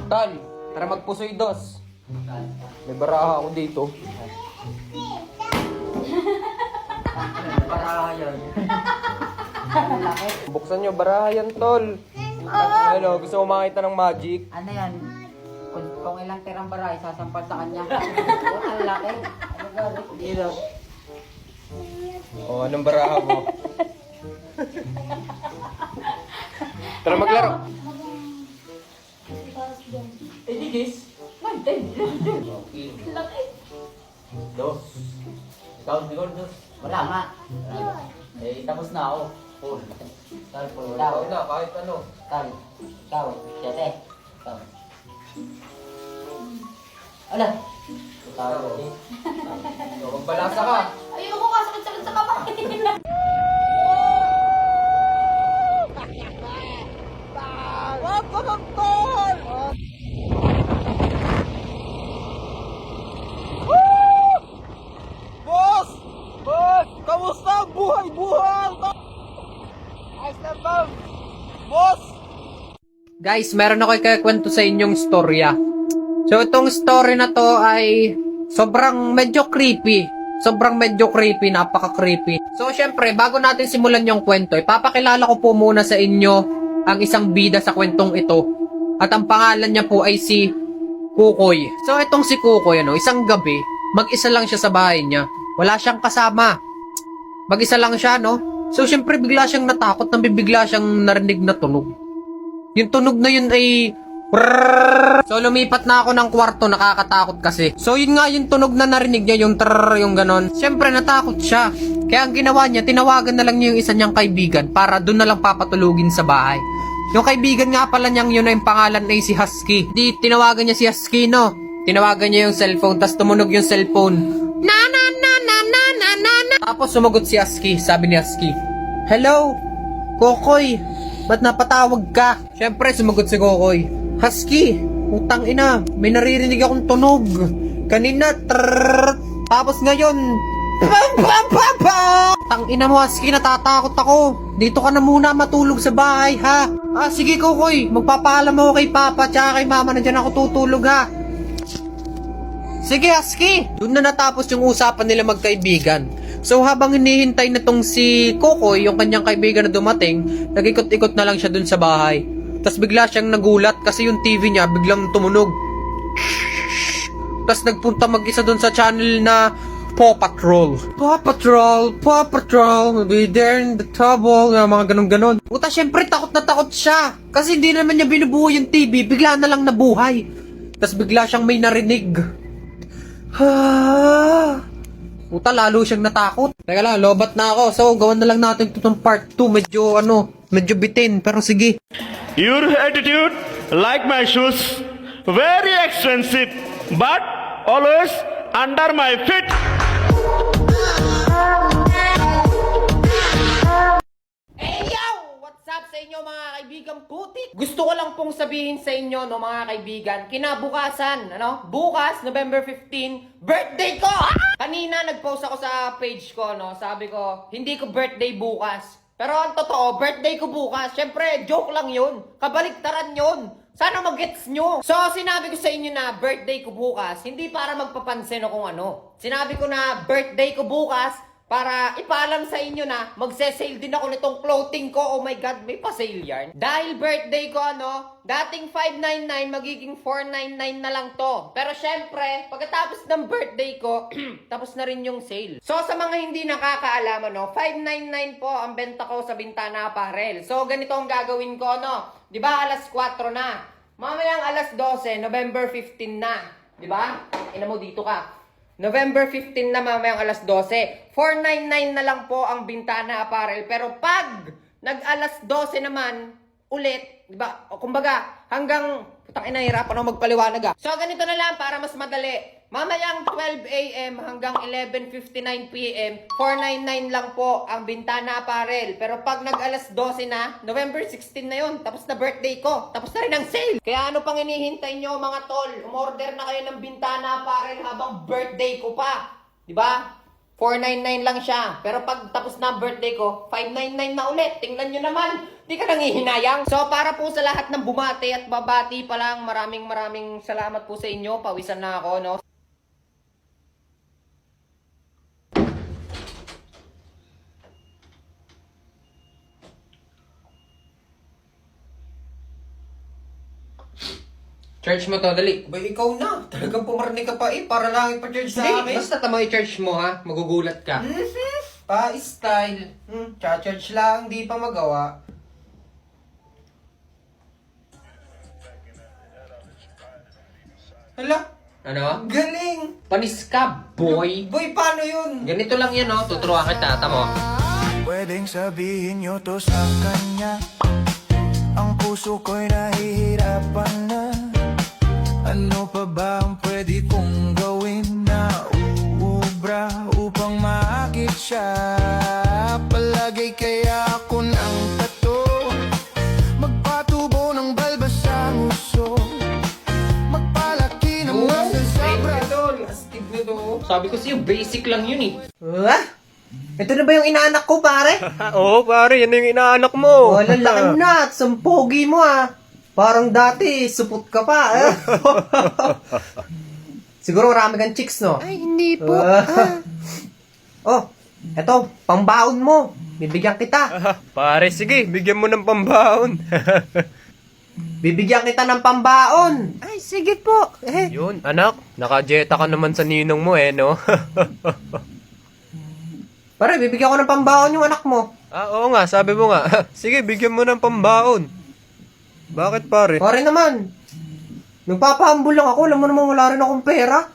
Tal, tara magpusoy dos. May baraha ako dito. Baraha yun. Buksan nyo, baraha yan, tol. Ano, gusto mo makita ng magic? Ano yan? Kung ilang tirang baraha, isasampal sa kanya. Ang laki. Ano gagawin? Dito. O, anong baraha mo? Tara maglaro. Eh, di guys. Laki. Dos. Ikaw, siguro dos. Wala nga. Eh, tapos na ako. Full. Tal, Ikaw ikaw. na, kahit ano. Tal. Ikaw. Siyete. Ikaw. Ala. Taro. So, magbalasa ka. Ayoko ka, sakit-sakit sa kamay. Boss! Boss! Kamusta ang buhay-buhay? Ayos na ba? Boss! Guys, meron ako ikakwento sa inyong storya. So, itong story na to ay sobrang medyo creepy. Sobrang medyo creepy, napaka-creepy. So, syempre, bago natin simulan yung kwento, ipapakilala ko po muna sa inyo ang isang bida sa kwentong ito. At ang pangalan niya po ay si Kukoy. So, itong si Kukoy, isang gabi, mag-isa lang siya sa bahay niya. Wala siyang kasama. Mag-isa lang siya, no? So, syempre, bigla siyang natakot nang bibigla siyang narinig na tunog. Yung tunog na yun ay... So, lumipat na ako ng kwarto, nakakatakot kasi. So, yun nga yung tunog na narinig niya, yung trrrr, yung ganon. Syempre, natakot siya. Kaya ang ginawa niya, tinawagan na lang niya yung isa niyang kaibigan para doon na lang papatulugin sa bahay. Yung kaibigan nga pala niyang yun ay pangalan ay si Husky. Di, tinawagan niya si Husky, no? Tinawagan niya yung cellphone, tas tumunog yung cellphone. Na na na na na na na na. Tapos sumagot si Husky, sabi ni Husky, "Hello, Kokoy, ba't napatawag ka?" Syempre, sumagot si Kokoy, "Husky, utang ina, may naririnig akong tunog. Kanina, trrrr. Tapos ngayon, tang ina mo, Husky, natatakot ako. Dito ka na muna matulog sa bahay, ha? Ah, sige, Kokoy, magpapaalam ako kay Papa tsaka kay Mama na dyan ako tutulog, ha? Sige, Husky. Doon na natapos yung usapan nila magkaibigan. So, habang hinihintay na tong si Kokoy, yung kanyang kaibigan na dumating, nag-ikot-ikot na lang siya dun sa bahay. Tapos bigla siyang nagulat kasi yung TV niya biglang tumunog. Tapos nagpunta mag-isa dun sa channel na Paw Patrol. Paw Patrol, Paw Patrol, we'll be there in the trouble, mga ganun-ganon. Puta, syempre takot na takot siya. Kasi hindi naman niya binubuo yung TV, bigla na lang nabuhay. Tapos bigla siyang may narinig. Puta, lalo siyang natakot. Teka lang, lobat na ako. So, gawan na lang natin itong part 2. Medyo bitin, pero sige. Your attitude, like my shoes, very expensive, but always under my feet. Hey yo! What's up sa inyo mga kaibigang putik? Gusto ko lang pong sabihin sa inyo, no, mga kaibigan, kinabukasan, bukas, November 15, birthday ko! Kanina nag-post ako sa page ko, no, sabi ko, hindi ko birthday bukas. Pero ang totoo, birthday ko bukas. Syempre, joke lang yun. Kabaliktaran yun. Sana mag-gets nyo. So, sinabi ko sa inyo na birthday ko bukas, hindi para magpapansin o kung ano. Sinabi ko na birthday ko bukas para ipaalam sa inyo na magse-sale din ako nitong clothing ko. Oh my God, may pa-sale yarn. Dahil birthday ko, dating 599, magiging 499 na lang to. Pero syempre, pagkatapos ng birthday ko, tapos na rin yung sale. So, sa mga hindi nakakaalam, 599 po ang benta ko sa Bintana Apparel. So, ganito ang gagawin ko, Di ba, alas 4 na. Mamayang alas 12, November 15 na. Di ba? Ina mo, dito ka. November 15 na, mamayang alas 12. 499 na lang po ang Bintana Apparel. Pero pag nag-alas 12 naman, ulit, di ba? O kumbaga, hanggang, putang ina, hirapan ako magpaliwanag ah. So, ganito na lang para mas madali. Mamayang 12 a.m. hanggang 11:59 p.m. 499 lang po ang Bintana Apparel. Pero pag nag-alas 12 na, November 16 na yun, tapos na birthday ko, tapos na rin ang sale. Kaya ano pang hinihintay nyo mga tol? Umorder na kayo ng Bintana Apparel habang birthday ko pa. Di ba? 499 lang siya. Pero pag tapos na ang birthday ko, 599 na ulit. Tingnan nyo naman. Di ka nangihinayang. So, para po sa lahat ng bumati at babati pa lang, maraming salamat po sa inyo. Pawisan na ako, no? Charge mo to, dali. Ba, ikaw na. Talagang pumarni ka pa para lang ipa-charge sa Hindi, akin. basta tama i-charge mo ha. Magugulat ka. Pa-style. Cha-charge lang, di pa magawa. Hala, Ano? galing. Panis ka, boy. Boy, paano yun? Ganito lang yan, no? Tuturuan kita, tamo. Pwedeng sabihin nyo to sa kanya. Ang puso ko'y nahihirapan na. Ano pa ba ang pwede kong gawin na uubra upang maakit siya? Palagay kaya ako ng tato, magpatubo ng balbas sa nguso, magpalaki ng masasabra. Astig na to. Sabi ko sa'yo, basic lang yun eh. Ito na ba yung inaanak ko, pare? Oo, pare, yan yung inaanak mo. Oh, lalaki na. Sampogi mo, ah. Parang dati, supot ka pa. Siguro marami kang chicks, no? Ay, hindi po. Oh, eto, pambaon mo. Bibigyan kita. Pare, sige, bigyan mo ng pambaon. Bibigyan kita ng pambaon. Ay, sige po. Yun, anak, nakajeta ka naman sa ninong mo no? Pare, bibigyan ko ng pambaon yung anak mo. Oo nga, sabi mo nga. Sige, bigyan mo ng pambaon. Bakit pare? Pare naman. Nagpapahambol lang ako. Alam mo naman wala rin akong pera.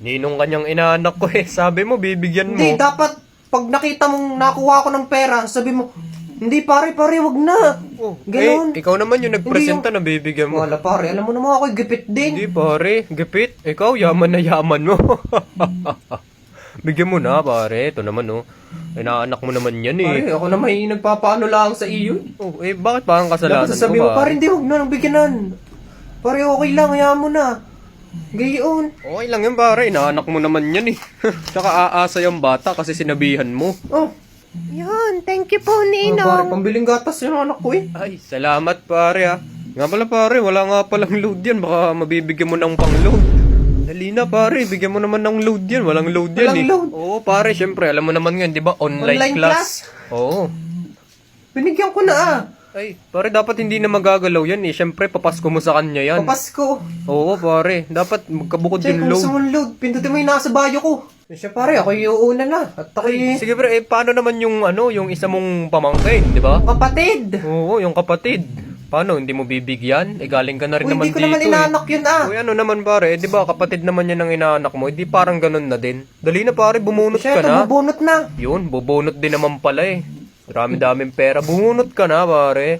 Ninong kanyang inaanak ko Sabi mo, bibigyan mo. Hindi, dapat pag nakita mong nakuha ko ng pera, sabi mo, hindi pare, wag na. Ganon. Ikaw naman yung nagpresenta na bibigyan mo. Wala pare, alam mo naman ako gipit din. Hindi pare, gipit. Ikaw, yaman na yaman mo. Bigyan mo na pare, ito naman inaanak mo naman yan Pare, ako naman yung nagpapaano lang sa iyo. Bakit parang kasalanan Dapat sasabihin mo mo, pare, hindi, wag na nang bigyanan. Pare, okay lang, hayaan mo na. Gayon. Okay lang yun pare, inaanak mo naman yan Tsaka aasa yung bata kasi sinabihan mo. Oh, Yun, thank you po, pare, Ninong. pambiling gatas yung anak ko Ay, salamat pare Nga pala pare, wala nga palang load yan. Baka mabibigyan mo ng pang-load. Dali na pare, bigyan mo naman ng load yan. Walang load yan Walang load? Oo pare, syempre, alam mo naman nga, di ba? Online class. Oo. Binigyan ko na Ay, pare, dapat hindi na magagalaw yan Syempre, papasko mo sa kanya yan. Papasko. Oo pare, dapat magkabukod Check yung kung gusto load. mong load. Pindutin mo yung nasa bayo ko. Siya pare, ako yung uuna na. At ako yung Sige pre, paano naman yung yung isa mong pamangkin, di ba? kapatid. Oo, yung kapatid. Paano, hindi mo bibigyan? Galing ka na rin Uy, naman hindi ko dito naman inaanak yun Uy, ano naman pare, di ba kapatid naman yan ng inaanak mo, di parang ganun na din. Dali na pare, bumunot Siya, ka na. bubunot na. Yun, bubunot din naman pala Dami-daming pera, bumunot ka na pare.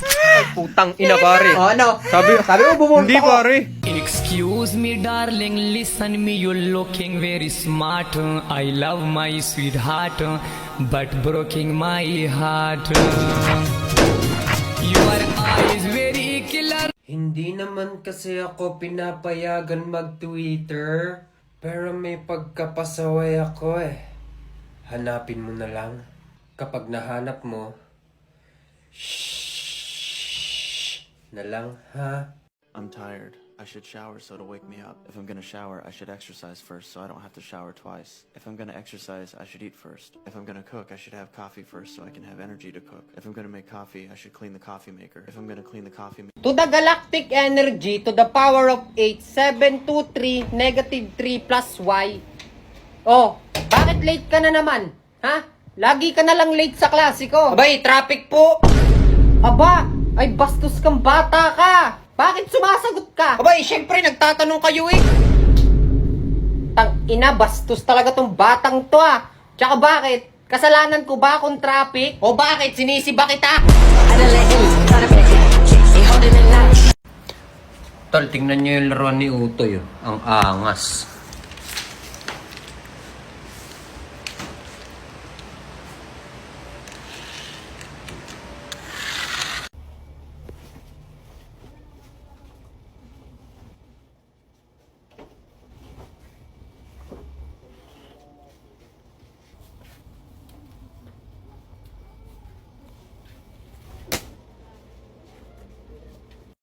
Ay, putang ina pare. Oh, ano? Sabi mo bubunot Hindi ako. pare. Excuse me, darling, listen me, you're looking very smart. I love my sweetheart, but broken my heart. Your eyes very killer. Hindi naman kasi ako pinapayagan mag-Twitter. Pero may pagkapasaway ako Hanapin mo na lang. Kapag nahanap mo, shhh na lang, ha? I'm tired. I should shower so it'll wake me up. If I'm gonna shower, I should exercise first so I don't have to shower twice. If I'm gonna exercise, I should eat first. If I'm gonna cook, I should have coffee first so I can have energy to cook. If I'm gonna make coffee, I should clean the coffee maker. If I'm gonna clean the coffee maker... To the galactic energy to the power of 8, 7, 2, 3, negative 3 plus y. Oh, bakit late ka na naman? Ha? Lagi ka na lang late sa klase ko. Abay, traffic po. Aba, ay bastos kang bata ka. Bakit sumasagot ka? Abay, syempre nagtatanong kayo Tang ina, bastos talaga tong batang to Tsaka bakit? Kasalanan ko ba akong traffic? O bakit? Sinisiba kita? Tol, tingnan nyo yung laruan ni Utoy. Ang angas.